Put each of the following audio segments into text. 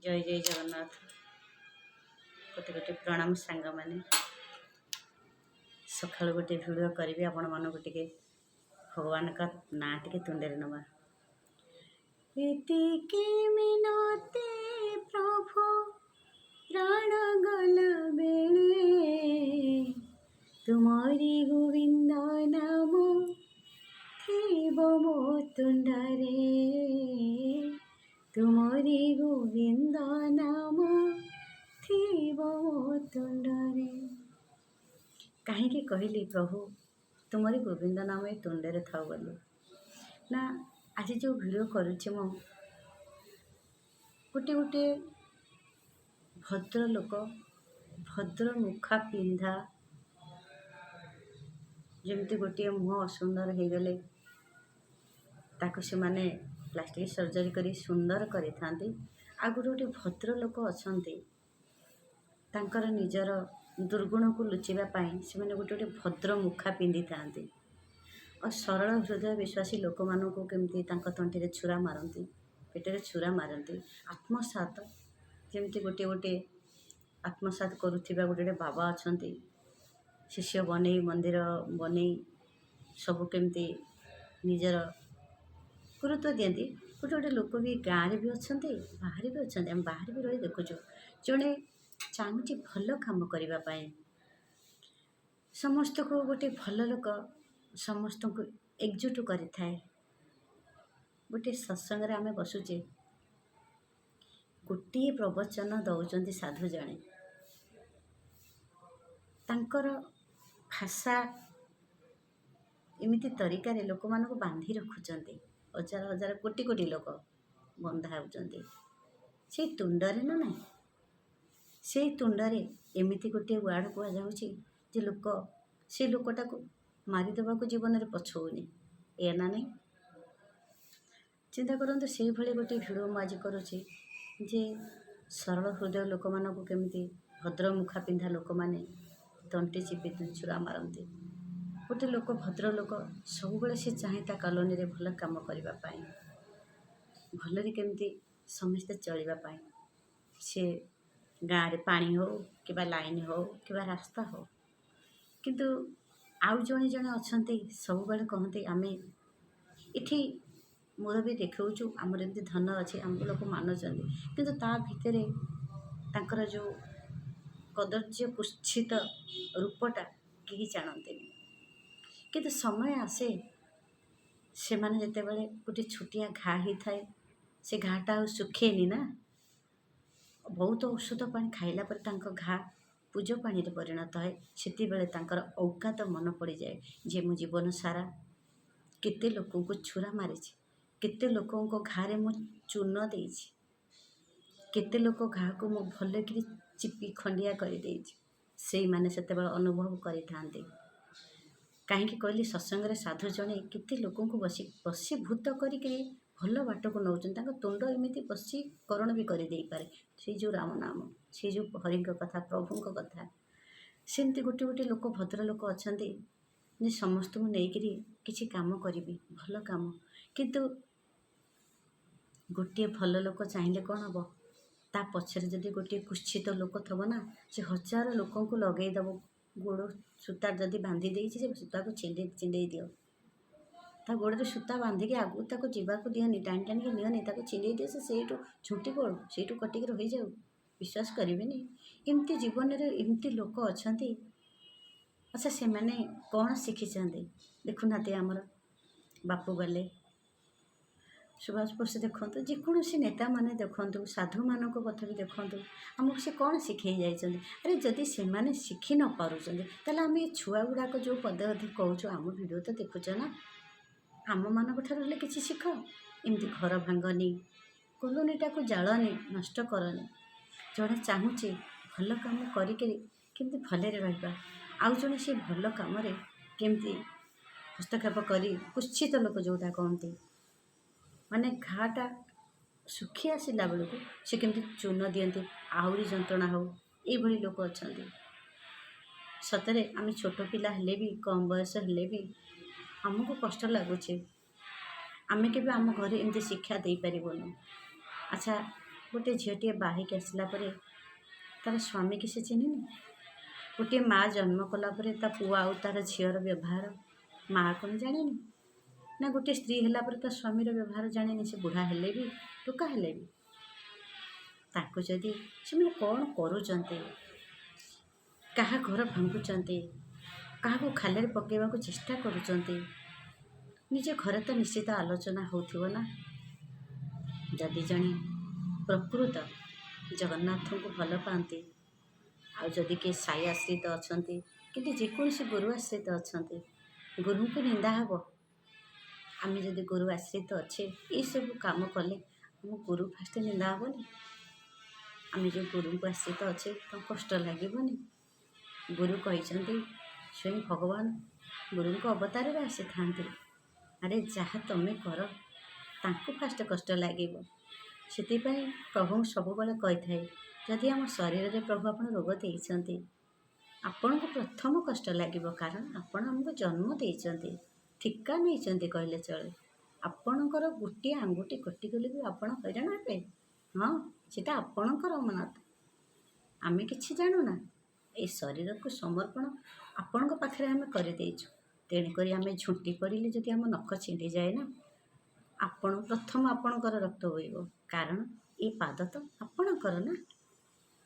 जय जय जगन्नाथ। गोटे गोटे प्रणाम सांग मैंने सकाल गोटे भिडियो करी आपण मानक टे भगवान का ना टे तुंडे नवा एतिके मिनते प्रभु प्राण गल बेले तुमरी गोविंद नाम थीब मो तुंडरे तुमरी गोविंद नाम थीब मो तुंडरे। कहीं कहली प्रभु तुमरी गोविंद नाम ये तुंडे था बोली ना। आज जो भिडियो करुचे मो गोटे गोटे भद्र लोक भद्र मुखा पिंधा जमती गोटे मुह असुंदर हो गले ताको से माने प्लास्टिक सर्जरी करी सुंदर करी थांती। आ गोटे गोटे भद्र लोक अछंती तांकर निजर दुर्गुण को लुचिबा पाई से माने गोटे गोटे भद्र मुखा पिंधि थांती और सरल हृदय विश्वासी लोक मानू केमती तांका तंटी छुरा मारती पेटे छुरा मारती आत्मसात जमती गोटे गोटे आत्मसात करुथिबा गोटे गोटे बाबा अछंती शिष्य बने मंदिर बने सब केमती निजर गुरुत्व दियंती। गोटे गोटे लोक भी गाँव भी अच्छा बाहर भी अच्छा आम बाहर भी रही देखुचु जड़े चाहूँगी भल काम करने समस्त को गोटे भल लोक समस्त को एकजुट करें। गोटे सत्संग आम बसुचे गोटे प्रवचन दौरान साधु जड़े तांकर भाषा एमती तरीके लोक मानक बांधि रखुंट हजार हजार कोटी कोटी लोक बंधा होती से तुंडरे ना ना से तुंडरे एमती गोटे वार्ड कहुचे लोक से लोकटा को मारिदेवा को जीवन में पछौनी ए ना नहीं। चिंता करते से भाई गोटे भिडियो मुझे करुच्ची जे सरल हृदय लोक मानक केमती भद्र मुखा पिंधा लोक मैंने तंटी चिपी छुरा मारती गोटे लोक भद्र लोक सब से चाहे कॉलोनी रे भल काम करने भलि केमती समस्ते चलवाई से गाँव में पानी हो कि लाइन हो कि रास्ता हो किंतु आउ जड़े जड़े अच्छा सब बड़े कहते आम इठी मोर भी देखु आमर एमती धन अच्छे आम लोग मानुंट किंतु ता भितर तांकर जो कदर्य कुत्सित रूपटा कहीं जानते किंतु समय आसे से माने जिते बड़े गोटे छुटिया घा ही थाए से घाटा सुखेनी ना बहुत औषध पानी खाइला पर तांको घा पूज पानी रे परिणत है सेति बेले तांकर औकात मन पड़ जाए जे मो जीवन सारा केते लोकों को छुरा मारी केते लोकों को घारे मो चून देइछि केते लोक घा को मो भल कि चिपी खंडिया कर देइछि से माने सेते बेले अनुभव करि थांते। कहीं कहली सत्संग साधु जड़े केते लोकों को बसी भूत करी भल बाट को नौचन तुंड एमती बसी करण भी करदे पारे से जो राम नाम से जो हरि कथा प्रभु कथा सेमती गोटे गोटे लोक भद्र लोक अच्छा समस्त को लेकिरी किसी काम करी भल काम किंतु गोटे भल लोक चाहिए कौन हम ता पछरे जदि गोटे कुत्सित लोक थब ना से हजार लोकों को लगेदब गोड़ सूता जदि बांधि देइछि से सूता को चिंडे दियो ता गोड़े सूता बांधिकी आगू ताको जीवाको दियोनी टाणी टाणी नियोनी ताको चिंडे दियो से झुंटी पड़ू से कटिक रही जाऊ विश्वास करेनि एमती जीवन में एमती लोक अच्छा। अच्छा से मैंने कौन शिखी देखुना आमर बापू गले सुभाष बोस देखु जेकोसी नेता माने देखु साधु मान कथा भी देखु आमको से कौन शिखे जाइए अरे जदि से मैंने शिखी न पार्टी आम ये छुआ गुड़ाक जो पदे अधे कहूँ आम भिडियो तो देखुच ना आम मान कि शिख एमती घर भांगनी कलोनीटा को जालनी नष्ट करनी जड़े चाहूँचे भल कम करके भले रहा आउ जड़े से भल कम केमती हस्तक्षेप कर कुत्सित लोक जोटा कहते माने घाटा सुखी आसला बेलू से केमती चून दियंती आहरी जंत्रणा हो ये लोक अच्छा सतरे आम छोट पिला हेले भी कम बयस हेले भी आमको कष्ट लगुच आम के आम घरे एमती शिक्षा दे पारबुन। अच्छा गोटे झीटे बाहिक आसला तार स्वामी की से चिन्हनी गोटे माँ जन्म कलापर ता पुआ आउ तार झीर व्यवहार माँ कौन जानी ना गोटे स्त्री है स्वामीर व्यवहार जानी से बुढ़ा हेले भी टोका हेले भी ताको जदि से कौन करुँच क्या घर भांगुंट क्या खाले पकेवा चेष्टा करुँच निजे घरे तो निश्चित आलोचना होना जदि जड़े प्रकृत जगन्नाथ को भल पाती आदि किए साई आश्रित अच्छा कि जेकोसी गुरु आश्रित अच्छा गुरु को निंदा हे आम जदि गुरु आश्रित अच्छे ये सब कम कले आम गुरु फास्ट निंदा हेनी आम जो गुरु को आश्रित अच्छे तो कष्ट लगनी गुरु कही स्वयं भगवान गुरु को अवतार आसी था अरे जहाँ तुम्हें कर तांको फास्ट कष्ट लगे से प्रभु सब कही थाए जदि आम शरीर में प्रभु आप रोग देते आपण को प्रथम कष्ट लगे कारण आपण आमको जन्म देते ठिका नहीं कहले चले आपणकर गोटे आंगुठी कटिगले भी आप हैरान हे हाँ सीटा आपणकर अमनत आम कि जानूना ये शरीर को समर्पण आपण पाखे आम करदेचु तेणुक आम झुंटी पड़े जदि आम नख छिंडी जाए ना आपण प्रथम आपणकर रक्त बोइब कारण ये पाद तो आपणकर ना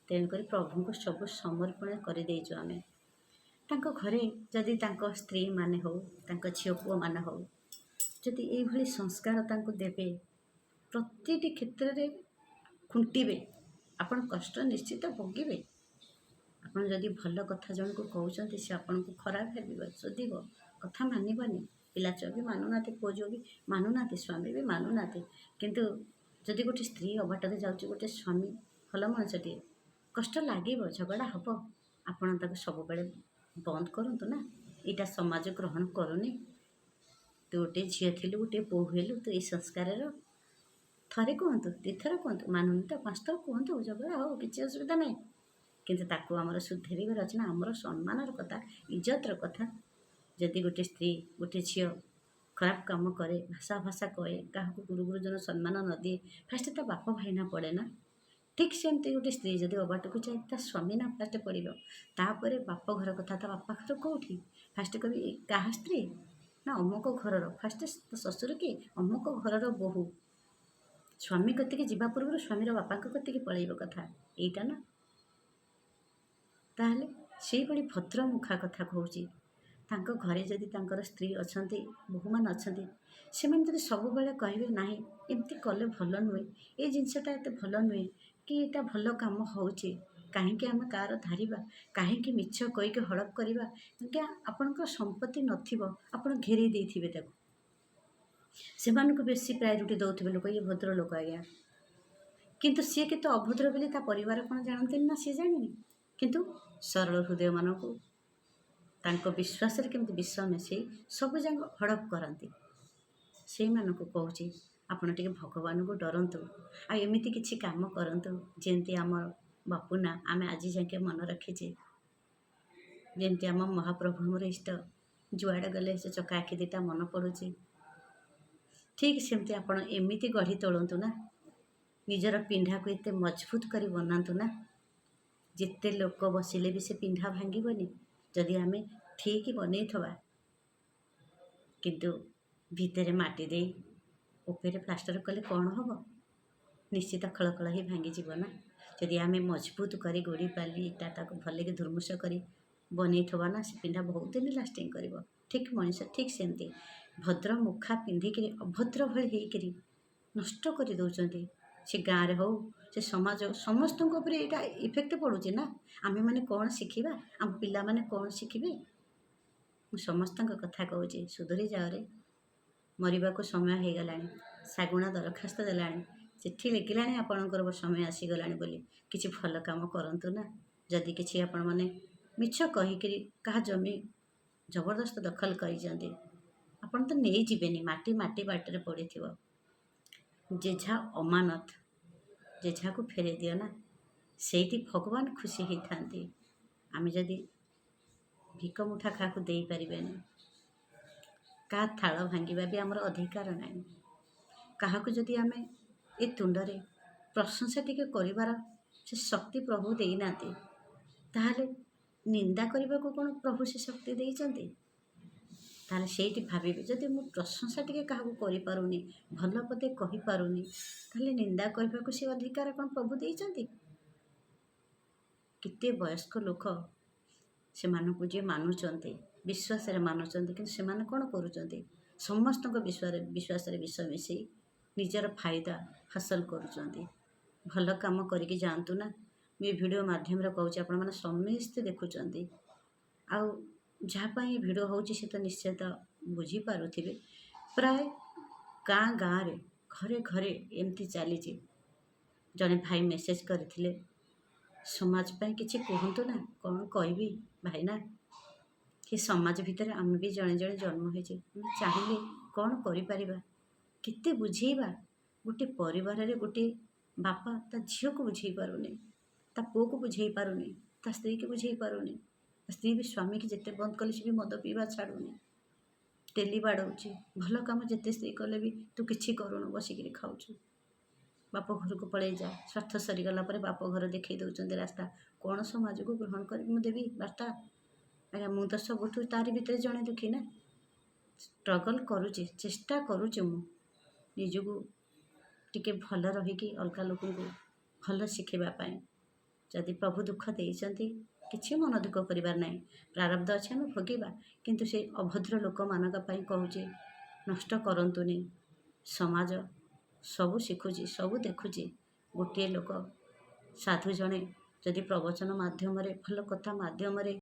तेणुक प्रभु को सब समर्पण करदेचु आम तांको घरे जदि तांको स्त्री माने हो तांको झील पुओ मान हो जदि ये संस्कार तांको देवे प्रति क्षेत्र में खुंटे आपण कष्ट निश्चित भोगे आपड़ जदि भल कथा जन को कहते से आपन को खराब भाव शोधिब कथा मानबनी पिला छुआ भी मानुना पुओ जो भी मानुना स्वामी भी मानुना किंतु जदि गोटे स्त्री अबाटर जाऊँगी गोटे स्वामी भल मनुष्यटे कष्ट लगे झगड़ा हम आपड़ तक सब बंद करूँ ना यहाँ समाज ग्रहण करूनी तू गोटे झील थी गोटे बोह हेलु तो ये संस्कार थे कहतु दुईथर कहतु मानुनी तो 5 थर कहतु झगड़ा हो किसी असुविधा नहीं किंतु ताकू आमर सुधेर अच्छे ना आमर सम्मान कथा इज्जतर कथा जदि गोटे स्त्री गोटे झील खराब कम करे भाषा भाषा कहे क्या गुरु गुरुजन सम्मान न दिए फास्ट ता बाप भाई ना पड़े ना ठीक सेमती गोटे स्त्री जदि अबाट को जाए ता स्वामी ना फास्ट पड़ो तापर बाप घर कथा ता बापा घर कौटी फास्ट कवि क्या स्त्री ना अमुक घर फास्ट ससुर कि अमुक घर बोहू स्वामी कतिक जावा पूर्व स्वामीर बापा कतिक पलैब कथा यहीटा ना ताहले से बड़ी भद्र मुखा कथा कहूँ तांको घरे जदि तांकर स्त्री अच्छा बहु मान अच्छा से जब सब कहे ना एमती कले भल नुहे ये जिनसटा एत भल नुहे कि यहाँ भल कम हो कहीं आम कार धारिबा कहीं मिछ कहीकि हड़प करवा क्या आपणकर संपत्ति नपण घेरे देते से बेसी प्रायोरिटी दौथे लोक ये भद्र लोक आज्ञा किंतु सी के अभद्र बोली परिवार कौन जानते ना सी जानी किंतु सरल हृदय मान को तांको विश्वास केमती विष मिसई सब जाक हड़प करती से कहूँ आपड़ टे भगवान को डरतु आमती किसी कम करूँ जमी आम बापुना आम आज जाके मन रखीचे जमी आम महाप्रभु मोर इष्ट जुआड़े गले से चका आखि दीटा मन पड़ुचे ठीक सेमती आपड़ एमती गढ़ी तोलतु ना निजर पिंढा को एत मजबूत कर बनातु ना जिते लोक बसिले भी से पिंढा भांगनी जदि आम ठीक बनई थवा किंतु भितर माटी दे ऊपर प्लास्टर कले कौन हम निश्चित खलखल ही भांगी जीवना जदि आम मजबूत कर गोड़ी पाली इटा भल के धुर्मुस कर बनई थवा ना से पिंढा बहुत दिन लास्टिंग कर ठीक मनीष ठीक सेमती भद्र मुखा पिंधिक अभद्र भाई होकर नष्ट कर दौरान से गाँव रे हो से समाज समस्त यहाँ इफेक्ट पड़ुचे ना आम मैंने कौन शिखा आम पिला माने कौन शिखे समस्त कथा कहूँ सुधरी जाओ मरवा को समय हो गला सागुणा दरखास्त देला चिट्ठी लिखला आपणकर समय आसीगला किसी भल कम करूँ ना जदि किसी आपण मैंने मिछ कहीकि क्या जमी जबरदस्त दखल कर तो नहीं जीवेनी माटी माटी बाटर पड़ी थो जेझा अमानत जेझा को फेरे दियो ना से भगवान खुशी होता आम जदि भिक मुठा क्या दे पारे क्या थाल भांगा भी आमर अधिकार ना क्या जदि आम ए तुंडरे ପ୍ରଶଂସା ଟିକେ କରିବାର ସେ ଶକ୍ତି ପ୍ରଭୁ ଦେଇନାହାନ୍ତି, ତାହେଲେ ନିନ୍ଦା କରିବାକୁ କ'ଣ ପ୍ରଭୁ ସେ ଶକ୍ତି ଦେଇଛନ୍ତି? ତାହେଲେ ସେଇଠି ଭାବିବେ, ଯଦି ମୁଁ ପ୍ରଶଂସା ଟିକେ କାହାକୁ କରିପାରୁନି, ଭଲ ପଦେ କହିପାରୁନି, ତାହେଲେ ନିନ୍ଦା କରିବାକୁ ସେ ଅଧିକାର କ'ଣ ପ୍ରଭୁ ଦେଇଛନ୍ତି? କେତେ ବୟସ୍କ ଲୋକ ସେମାନଙ୍କୁ ଯିଏ ମାନୁଛନ୍ତି, ବିଶ୍ୱାସରେ ମାନୁଛନ୍ତି, କିନ୍ତୁ ସେମାନେ କ'ଣ କରୁଛନ୍ତି? ସମସ୍ତଙ୍କ ବିଶ୍ୱାସରେ ବିଷ ମିଶେଇ ନିଜର ଫାଇଦା ହାସଲ କରୁଛନ୍ତି। ଭଲ କାମ କରିକି ଯାଆନ୍ତୁ ନା। ମୁଁ ଏ ଭିଡ଼ିଓ ମାଧ୍ୟମରେ କହୁଛି, ଆପଣମାନେ ସମସ୍ତେ ଦେଖୁଛନ୍ତି, ଆଉ ଯାହା ପାଇଁ ଭିଡ଼ିଓ ହେଉଛି ସେ ତ ନିଶ୍ଚିତ ବୁଝିପାରୁଥିବେ। ପ୍ରାୟ ଗାଁରେ ଘରେ ଘରେ ଏମିତି ଚାଲିଛି। ଜଣେ ଭାଇ ମେସେଜ କରିଥିଲେ, ସମାଜ ପାଇଁ କିଛି କୁହନ୍ତୁ ନା। କ'ଣ କହିବି ଭାଇନା, ସେ ସମାଜ ଭିତରେ ଆମେ ବି ଜଣେ ଜଣେ ଜନ୍ମ ହେଇଛେ, ଆମେ ଚାହିଁଲେ କ'ଣ କରିପାରିବା? କେତେ ବୁଝେଇବା? ଗୋଟେ ପରିବାରରେ ଗୋଟେ ବାପା ତା ଝିଅକୁ ବୁଝେଇ ପାରୁନି, ତା ପୁଅକୁ ବୁଝେଇ ପାରୁନି, ତା ସ୍ତ୍ରୀକି ବୁଝେଇ ପାରୁନି। ସ୍ତ୍ରୀ ବି ସ୍ୱାମୀକି ଯେତେ ବନ୍ଦ କଲେ ସେ ବି ମଦ ପିଇବା ଛାଡ଼ୁନି, ଟେଲି ବାଡ଼ଉଛି। ଭଲ କାମ ଯେତେ ସ୍ତ୍ରୀ କଲେ ବି ତୁ କିଛି କରୁନୁ, ବସିକିରି ଖାଉଛୁ, ବାପ ଘରକୁ ପଳେଇ ଯା। ସ୍ୱାର୍ଥ ସରିଗଲା ପରେ ବାପ ଘର ଦେଖେଇ ଦେଉଛନ୍ତି ରାସ୍ତା। କ'ଣ ସମାଜକୁ ଗ୍ରହଣ କରିବି ମୁଁ ଦେବି ବାର୍ତ୍ତା? ଆଜ୍ଞା, ମୁଁ ତ ସବୁଠୁ ତାରି ଭିତରେ ଜଣେ ଦୁଃଖୀ ନା। ଷ୍ଟ୍ରଗଲ୍ କରୁଛି, ଚେଷ୍ଟା କରୁଛି ମୁଁ ନିଜକୁ ଟିକେ ଭଲ ରହିକି ଅଲଗା ଲୋକଙ୍କୁ ଭଲ ଶିଖିବା ପାଇଁ। ଯଦି ପ୍ରଭୁ ଦୁଃଖ ଦେଇଛନ୍ତି, କିଛି ମନ ଦୁଃଖ କରିବାର ନାହିଁ। ପ୍ରାରବ୍ଧ ଅଛି, ଆମେ ଭୋଗିବା। କିନ୍ତୁ ସେ ଅଭଦ୍ର ଲୋକମାନଙ୍କ ପାଇଁ କହୁଛି, ନଷ୍ଟ କରନ୍ତୁନି। ସମାଜ ସବୁ ଶିଖୁଛି, ସବୁ ଦେଖୁଛି। ଗୋଟିଏ ଲୋକ, ସାଧୁ ଜଣେ ଯଦି ପ୍ରବଚନ ମାଧ୍ୟମରେ, ଭଲ କଥା ମାଧ୍ୟମରେ